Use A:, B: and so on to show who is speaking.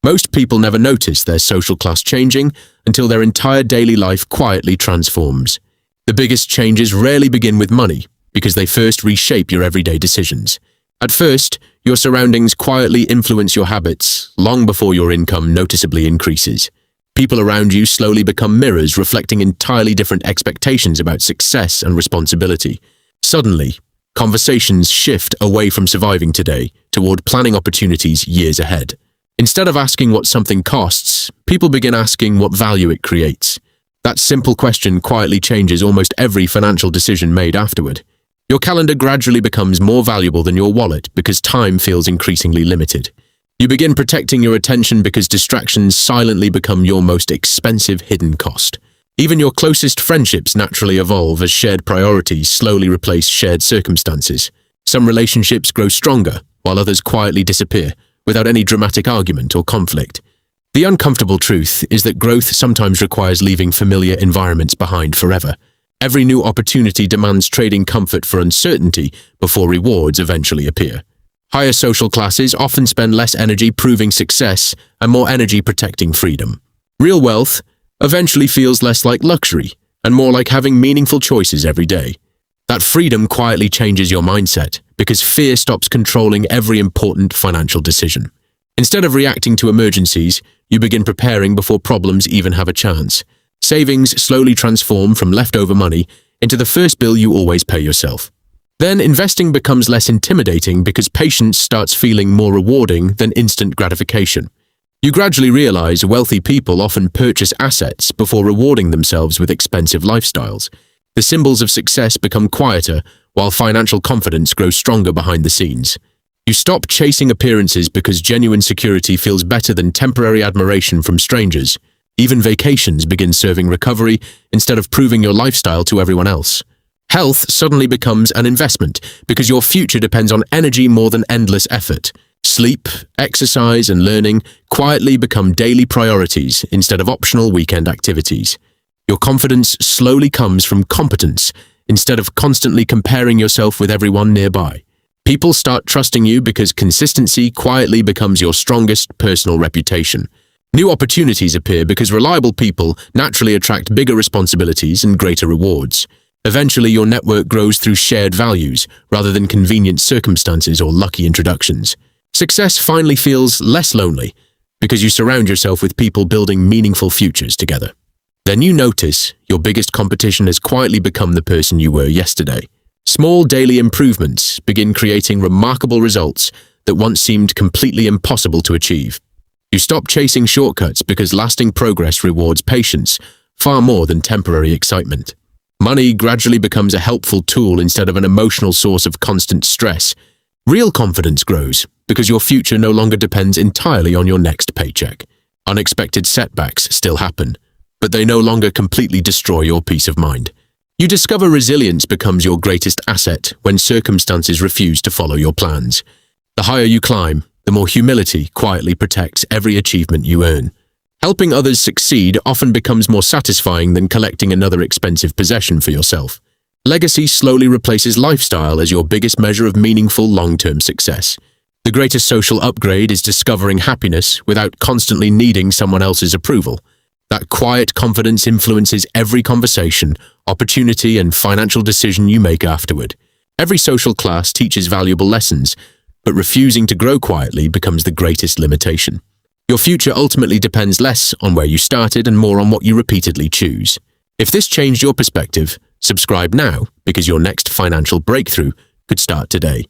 A: Most people never notice their social class changing until their entire daily life quietly transforms. The biggest changes rarely begin with money, because they first reshape your everyday decisions. At first, your surroundings quietly influence your habits long before your income noticeably increases. People around you slowly become mirrors reflecting entirely different expectations about success and responsibility. Suddenly, conversations shift away from surviving today toward planning opportunities years ahead. Instead of asking what something costs, people begin asking what value it creates. That simple question quietly changes almost every financial decision made afterward. Your calendar gradually becomes more valuable than your wallet because time feels increasingly limited. You begin protecting your attention because distractions silently become your most expensive hidden cost. Even your closest friendships naturally evolve as shared priorities slowly replace shared circumstances. Some relationships grow stronger, while others quietly disappear, without any dramatic argument or conflict. The uncomfortable truth is that growth sometimes requires leaving familiar environments behind forever. Every new opportunity demands trading comfort for uncertainty before rewards eventually appear. Higher social classes often spend less energy proving success and more energy protecting freedom. Real wealth eventually feels less like luxury and more like having meaningful choices every day. That freedom quietly changes your mindset because fear stops controlling every important financial decision. Instead of reacting to emergencies, you begin preparing before problems even have a chance. Savings slowly transform from leftover money into the first bill you always pay yourself. Then investing becomes less intimidating because patience starts feeling more rewarding than instant gratification. You gradually realize wealthy people often purchase assets before rewarding themselves with expensive lifestyles. The symbols of success become quieter, while financial confidence grows stronger behind the scenes. You stop chasing appearances because genuine security feels better than temporary admiration from strangers. Even vacations begin serving recovery instead of proving your lifestyle to everyone else. Health suddenly becomes an investment because your future depends on energy more than endless effort. Sleep, exercise, and learning quietly become daily priorities instead of optional weekend activities. Your confidence slowly comes from competence instead of constantly comparing yourself with everyone nearby. People start trusting you because consistency quietly becomes your strongest personal reputation. New opportunities appear because reliable people naturally attract bigger responsibilities and greater rewards. Eventually, your network grows through shared values rather than convenient circumstances or lucky introductions. Success finally feels less lonely because you surround yourself with people building meaningful futures together. Then you notice your biggest competition has quietly become the person you were yesterday. Small daily improvements begin creating remarkable results that once seemed completely impossible to achieve. You stop chasing shortcuts because lasting progress rewards patience far more than temporary excitement. Money gradually becomes a helpful tool instead of an emotional source of constant stress. Real confidence grows because your future no longer depends entirely on your next paycheck. Unexpected setbacks still happen, but they no longer completely destroy your peace of mind. You discover resilience becomes your greatest asset when circumstances refuse to follow your plans. The higher you climb, the more humility quietly protects every achievement you earn. Helping others succeed often becomes more satisfying than collecting another expensive possession for yourself. Legacy slowly replaces lifestyle as your biggest measure of meaningful long-term success. The greatest social upgrade is discovering happiness without constantly needing someone else's approval. That quiet confidence influences every conversation, opportunity, and financial decision you make afterward. Every social class teaches valuable lessons, but refusing to grow quietly becomes the greatest limitation. Your future ultimately depends less on where you started and more on what you repeatedly choose. If this changed your perspective, subscribe now because your next financial breakthrough could start today.